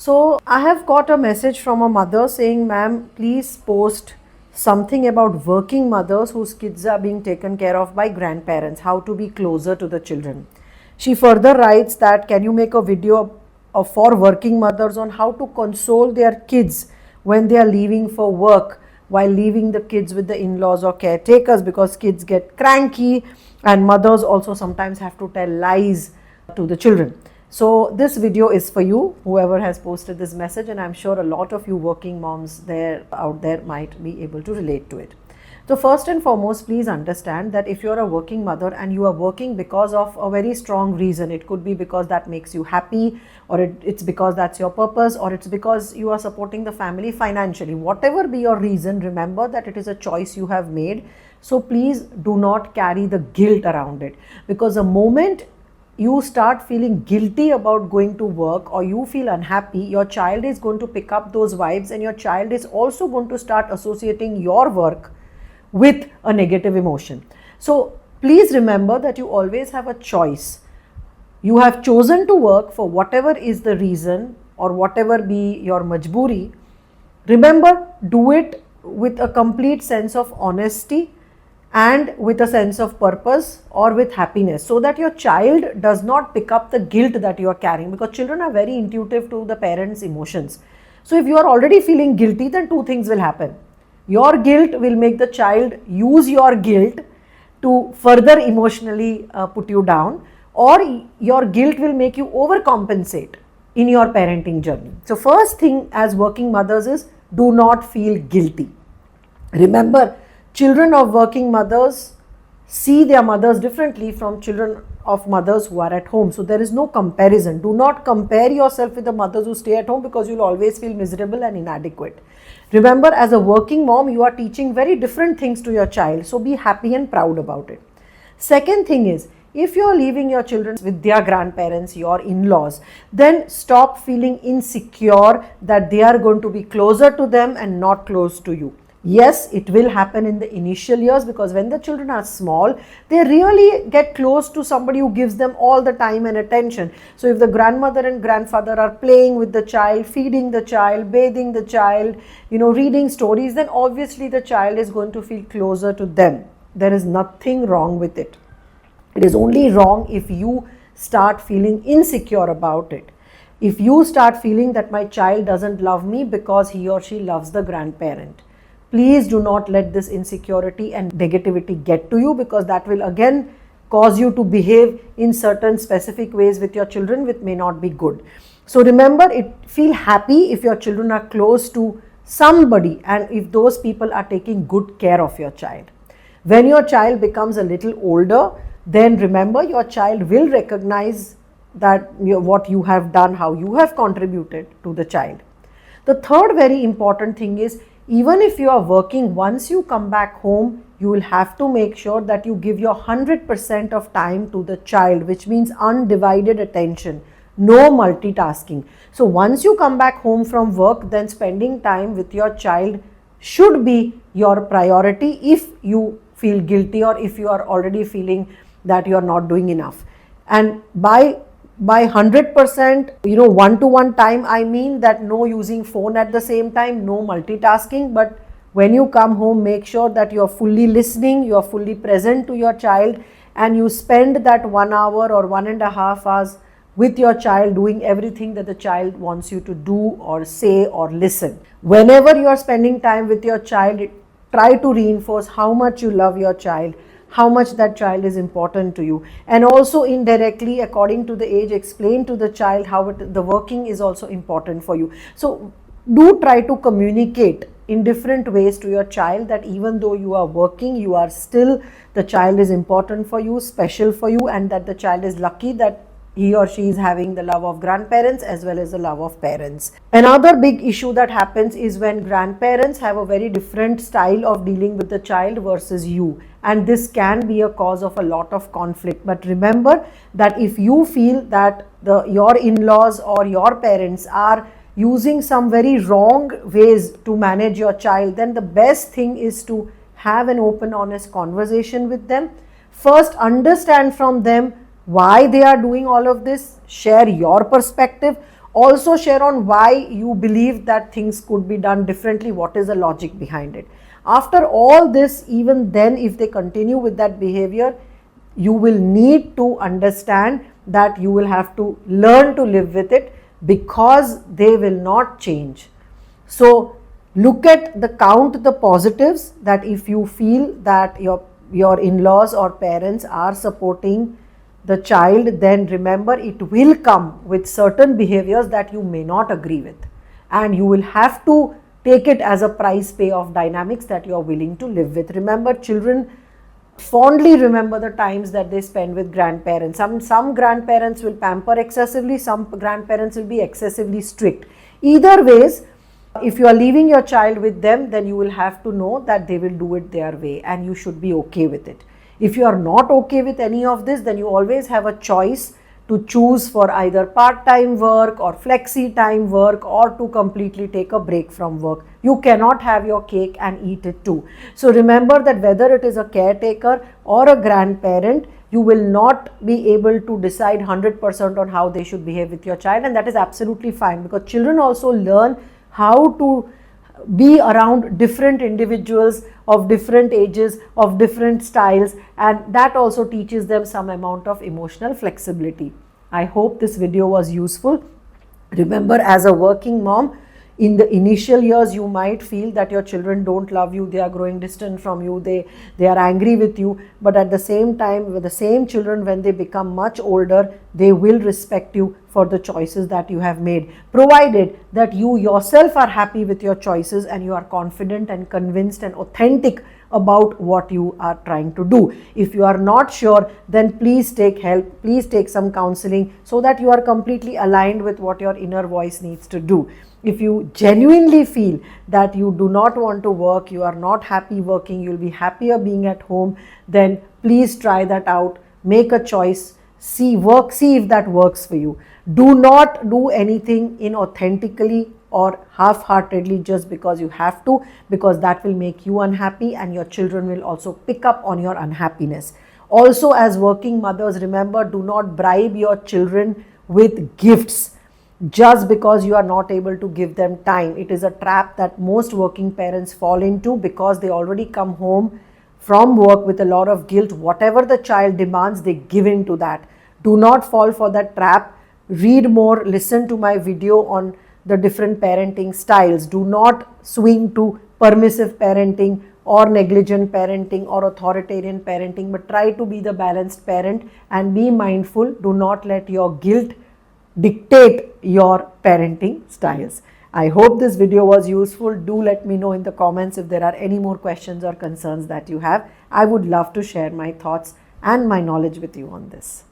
So I have got a message from a mother saying, ma'am, please post something about working mothers whose kids are being taken care of by grandparents, how to be closer to the children. She further writes that, can you make a video for working mothers on how to console their kids when they are leaving for work, while leaving the kids with the in-laws or caretakers, because kids get cranky and mothers also sometimes have to tell lies to the children. So this video is for you, whoever has posted this message, and I'm sure a lot of you working moms out there might be able to relate to it. So first and foremost, please understand that if you're a working mother and you are working because of a very strong reason, it could be because that makes you happy, or it's because that's your purpose, or it's because you are supporting the family financially. Whatever be your reason, remember that it is a choice you have made. So please do not carry the guilt around it, because the moment you start feeling guilty about going to work or you feel unhappy, your child is going to pick up those vibes, and your child is also going to start associating your work with a negative emotion. So please remember that you always have a choice. You have chosen to work for whatever is the reason or whatever be your majburi. Remember, do it with a complete sense of honesty and with a sense of purpose or with happiness, so that your child does not pick up the guilt that you are carrying, because children are very intuitive to the parents' emotions. So if you are already feeling guilty, then two things will happen. Your guilt will make the child use your guilt to further emotionally put you down, or your guilt will make you overcompensate in your parenting journey. So first thing as working mothers is, do not feel guilty. Remember, children of working mothers see their mothers differently from children of mothers who are at home. So there is no comparison. Do not compare yourself with the mothers who stay at home, because you'll always feel miserable and inadequate. Remember, as a working mom, you are teaching very different things to your child. So be happy and proud about it. Second thing is, if you are leaving your children with their grandparents, your in-laws, then stop feeling insecure that they are going to be closer to them and not close to you. Yes, it will happen in the initial years, because when the children are small, they really get close to somebody who gives them all the time and attention. So if the grandmother and grandfather are playing with the child, feeding the child, bathing the child, reading stories, then obviously the child is going to feel closer to them. There is nothing wrong with it. It is only wrong if you start feeling insecure about it. If you start feeling that my child doesn't love me because he or she loves the grandparent, please do not let this insecurity and negativity get to you, because that will again cause you to behave in certain specific ways with your children, which may not be good. So remember, feel happy if your children are close to somebody and if those people are taking good care of your child. When your child becomes a little older, then remember, your child will recognize that what you have done, how you have contributed to the child. The third very important thing is, even if you are working, once you come back home, you will have to make sure that you give your 100% of time to the child, which means undivided attention, no multitasking. So once you come back home from work, then spending time with your child should be your priority if you feel guilty or if you are already feeling that you are not doing enough. And by 100%, one-to-one time, I mean that no using phone at the same time, no multitasking, but when you come home, make sure that you are fully listening, you are fully present to your child, and you spend that 1 hour or 1.5 hours with your child doing everything that the child wants you to do or say or listen. Whenever you are spending time with your child, try to reinforce how much you love your child, how much that child is important to you, and also indirectly, according to the age, explain to the child how the working is also important for you. So do try to communicate in different ways to your child that even though you are working, you are still, the child is important for you, special for you, and that the child is lucky that he or she is having the love of grandparents as well as the love of parents. Another big issue that happens is when grandparents have a very different style of dealing with the child versus you, and this can be a cause of a lot of conflict. But remember that if you feel that your in-laws or your parents are using some very wrong ways to manage your child, then the best thing is to have an open, honest conversation with them. First, understand from them why they are doing all of this, share your perspective. Also share on why you believe that things could be done differently, what is the logic behind it. After all this, even then if they continue with that behavior, you will need to understand that you will have to learn to live with it, because they will not change. So look at count the positives, that if you feel that your in-laws or parents are supporting the child, then remember it will come with certain behaviors that you may not agree with, and you will have to take it as a price pay of dynamics that you are willing to live with. Remember, children fondly remember the times that they spend with grandparents. Some grandparents will pamper excessively, some grandparents will be excessively strict. Either ways, if you are leaving your child with them, then you will have to know that they will do it their way, and you should be okay with it. If you are not okay with any of this, then you always have a choice to choose for either part-time work or flexi time work, or to completely take a break from work. You cannot have your cake and eat it too. So remember that whether it is a caretaker or a grandparent, you will not be able to decide 100% on how they should behave with your child, and that is absolutely fine, because children also learn how to be around different individuals of different ages, of different styles, and that also teaches them some amount of emotional flexibility. I hope this video was useful. Remember, as a working mom, in the initial years you might feel that your children don't love you, they are growing distant from you, they are angry with you, but at the same time, with the same children, when they become much older, they will respect you for the choices that you have made, provided that you yourself are happy with your choices and you are confident and convinced and authentic about what you are trying to do. If you are not sure, then please take help, please take some counseling, so that you are completely aligned with what your inner voice needs to do. If you genuinely feel that you do not want to work, you are not happy working, you'll be happier being at home, then please try that out, make a choice, see if that works for you. Do not do anything inauthentically or half-heartedly just because you have to, because that will make you unhappy, and your children will also pick up on your unhappiness. Also, as working mothers, remember, do not bribe your children with gifts just because you are not able to give them time. It is a trap that most working parents fall into, because they already come home from work with a lot of guilt. Whatever the child demands, they give in to that. Do not fall for that trap. Read more, listen to my video on the different parenting styles. Do not swing to permissive parenting or negligent parenting or authoritarian parenting, but try to be the balanced parent and be mindful. Do not let your guilt dictate your parenting styles. I hope this video was useful. Do let me know in the comments if there are any more questions or concerns that you have. I would love to share my thoughts and my knowledge with you on this.